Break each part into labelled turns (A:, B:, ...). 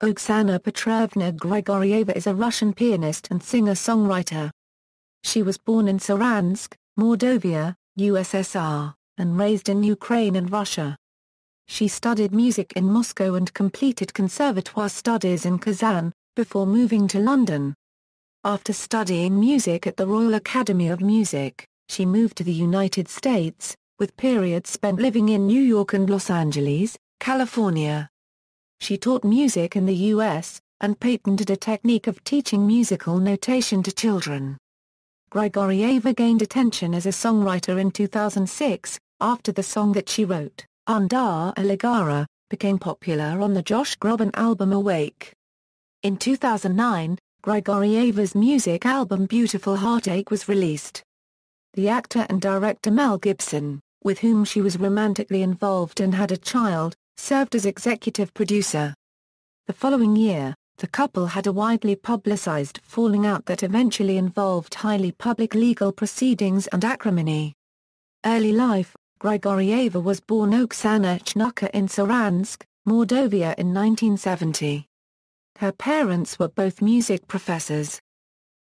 A: Oksana Petrovna Grigorieva is a Russian pianist and singer-songwriter. She was born in Saransk, Mordovia, USSR, and raised in Ukraine and Russia. She studied music in Moscow and completed conservatoire studies in Kazan, before moving to London. After studying music at the Royal Academy of Music, she moved to the United States, with periods spent living in New York and Los Angeles, California. She taught music in the U.S., and patented a technique of teaching musical notation to children. Grigorieva gained attention as a songwriter in 2006, after the song that she wrote, llegará, became popular on the Josh Groban album Awake. In 2009, Grigorieva's music album Beautiful Heartache was released. The actor and director Mel Gibson, with whom she was romantically involved and had a child, served as executive producer. The following year, the couple had a widely publicized falling out that eventually involved highly public legal proceedings and acrimony. Early life: Grigorieva was born Oksana Grigorieva in Saransk, Mordovia in 1970. Her parents were both music professors.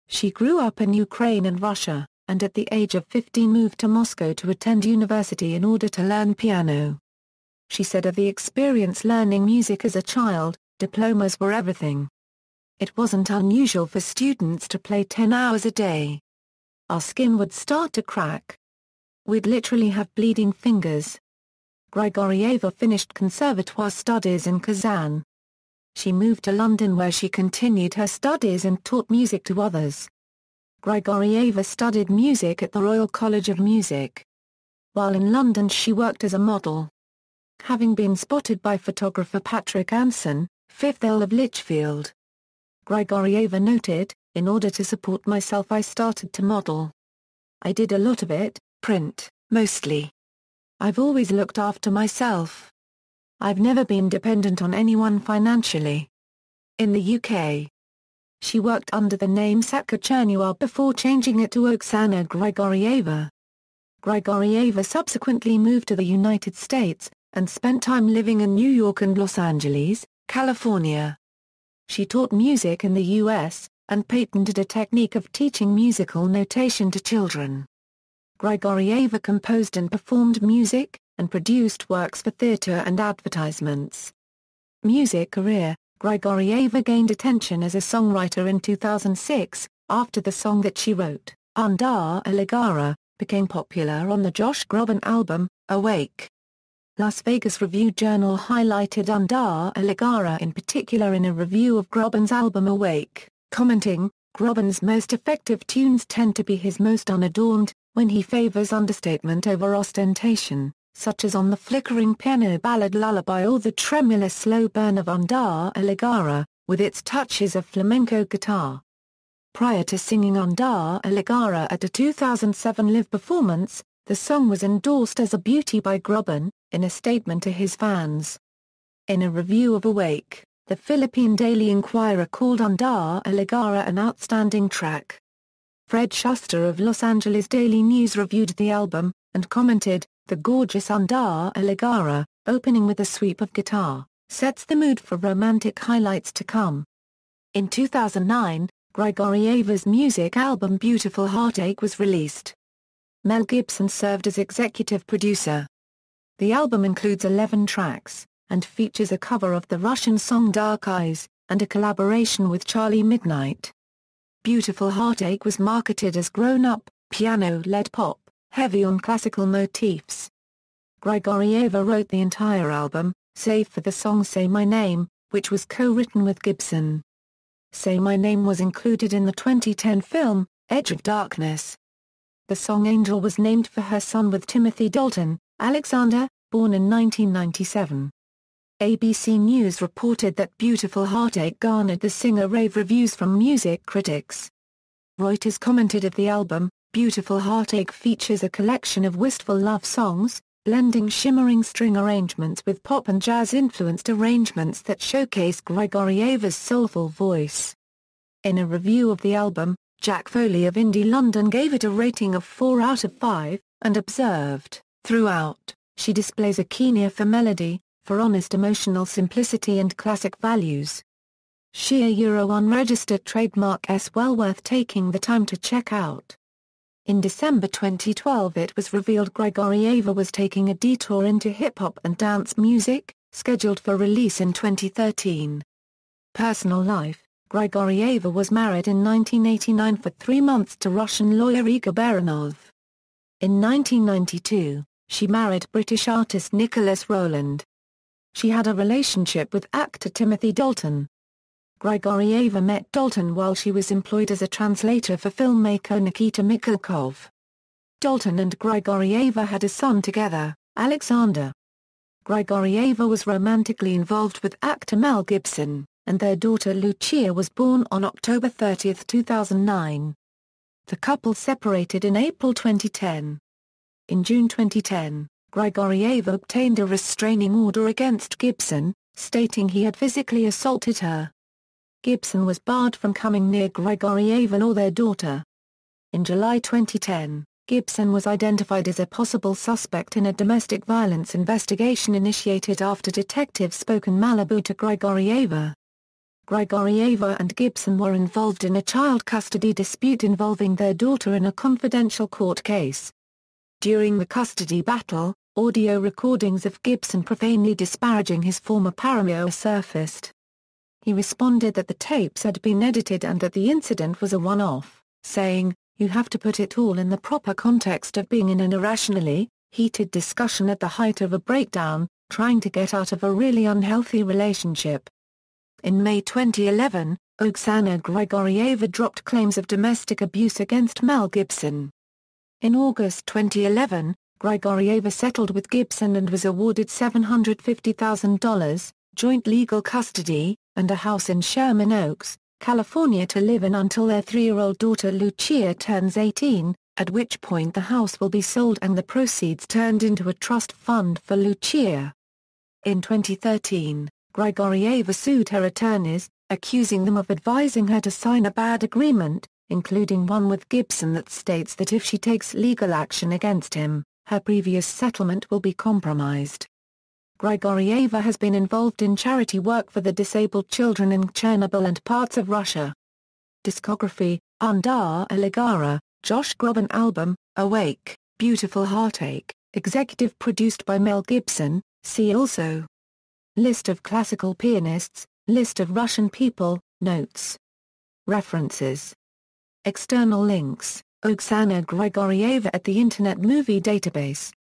A: She grew up in Ukraine and Russia, and at the age of 15 moved to Moscow to attend university in order to learn piano. She said of the experience learning music as a child, "Diplomas were everything. It wasn't unusual for students to play 10 hours a day. Our skin would start to crack. We'd literally have bleeding fingers." Grigorieva finished conservatoire studies in Kazan. She moved to London where she continued her studies and taught music to others. Grigorieva studied music at the Royal College of Music. While in London she worked as a model. Having been spotted by photographer Patrick Anson, 5th Earl of Lichfield. Grigorieva noted, "In order to support myself I started to model. I did a lot of it, print, mostly. I've always looked after myself. I've never been dependent on anyone financially." In the UK, she worked under the name Satka Chernuar before changing it to Oksana Grigorieva. Grigorieva subsequently moved to the United States, and spent time living in New York and Los Angeles, California. She taught music in the U.S., and patented a technique of teaching musical notation to children. Grigorieva composed and performed music, and produced works for theater and advertisements. Music career: Grigorieva gained attention as a songwriter in 2006, after the song that she wrote, llegará, became popular on the Josh Groban album, Awake. Las Vegas Review-Journal highlighted llegará in particular in a review of Groban's album Awake, commenting, "Groban's most effective tunes tend to be his most unadorned, when he favors understatement over ostentation, such as on the flickering piano ballad Lullaby or the tremulous slow burn of llegará, with its touches of flamenco guitar." Prior to singing llegará at a 2007 live performance, the song was endorsed as a beauty by Groban, in a statement to his fans. In a review of Awake, the Philippine Daily Inquirer called llegará an outstanding track. Fred Schuster of Los Angeles Daily News reviewed the album, and commented, "The gorgeous llegará, opening with a sweep of guitar, sets the mood for romantic highlights to come." In 2009, Grigorieva's music album Beautiful Heartache was released. Mel Gibson served as executive producer. The album includes 11 tracks, and features a cover of the Russian song Dark Eyes, and a collaboration with Charlie Midnight. Beautiful Heartache was marketed as grown-up, piano-led pop, heavy on classical motifs. Grigorieva wrote the entire album, save for the song Say My Name, which was co-written with Gibson. Say My Name was included in the 2010 film, Edge of Darkness. The song Angel was named for her son with Timothy Dalton, Alexander, born in 1997. ABC News reported that Beautiful Heartache garnered the singer rave reviews from music critics. Reuters commented of the album, "Beautiful Heartache features a collection of wistful love songs, blending shimmering string arrangements with pop and jazz-influenced arrangements that showcase Grigorieva's soulful voice." In a review of the album, Jack Foley of Indie London gave it a rating of 4 out of 5, and observed, "Throughout, she displays a keen ear for melody, for honest emotional simplicity and classic values. sheer unregistered trademark well worth taking the time to check out. In December 2012 it was revealed Grigorieva was taking a detour into hip-hop and dance music, scheduled for release in 2013. Personal life: Grigorieva was married in 1989 for 3 months to Russian lawyer Igor Baranov. In 1992, she married British artist Nicholas Rowland. She had a relationship with actor Timothy Dalton. Grigorieva met Dalton while she was employed as a translator for filmmaker Nikita Mikhalkov. Dalton and Grigorieva had a son together, Alexander. Grigorieva was romantically involved with actor Mel Gibson, and their daughter Lucia was born on October 30, 2009. The couple separated in April 2010. In June 2010, Grigorieva obtained a restraining order against Gibson, stating he had physically assaulted her. Gibson was barred from coming near Grigorieva or their daughter. In July 2010, Gibson was identified as a possible suspect in a domestic violence investigation initiated after detectives spoke in Malibu to Grigorieva. Grigorieva and Gibson were involved in a child custody dispute involving their daughter in a confidential court case. During the custody battle, audio recordings of Gibson profanely disparaging his former paramour surfaced. He responded that the tapes had been edited and that the incident was a one-off, saying, "You have to put it all in the proper context of being in an irrationally heated discussion at the height of a breakdown, trying to get out of a really unhealthy relationship." In May 2011, Oksana Grigorieva dropped claims of domestic abuse against Mel Gibson. In August 2011, Grigorieva settled with Gibson and was awarded $750,000, joint legal custody, and a house in Sherman Oaks, California to live in until their 3-year-old daughter Lucia turns 18, at which point the house will be sold and the proceeds turned into a trust fund for Lucia. In 2013, Grigorieva sued her attorneys, accusing them of advising her to sign a bad agreement, including one with Gibson that states that if she takes legal action against him, her previous settlement will be compromised. Grigorieva has been involved in charity work for the disabled children in Chernobyl and parts of Russia. Discography: Under a llegará, Josh Groban album, Awake, Beautiful Heartache, executive produced by Mel Gibson, see also. List of classical pianists, list of Russian people, notes. References. External links: Oksana Grigorieva at the Internet Movie Database.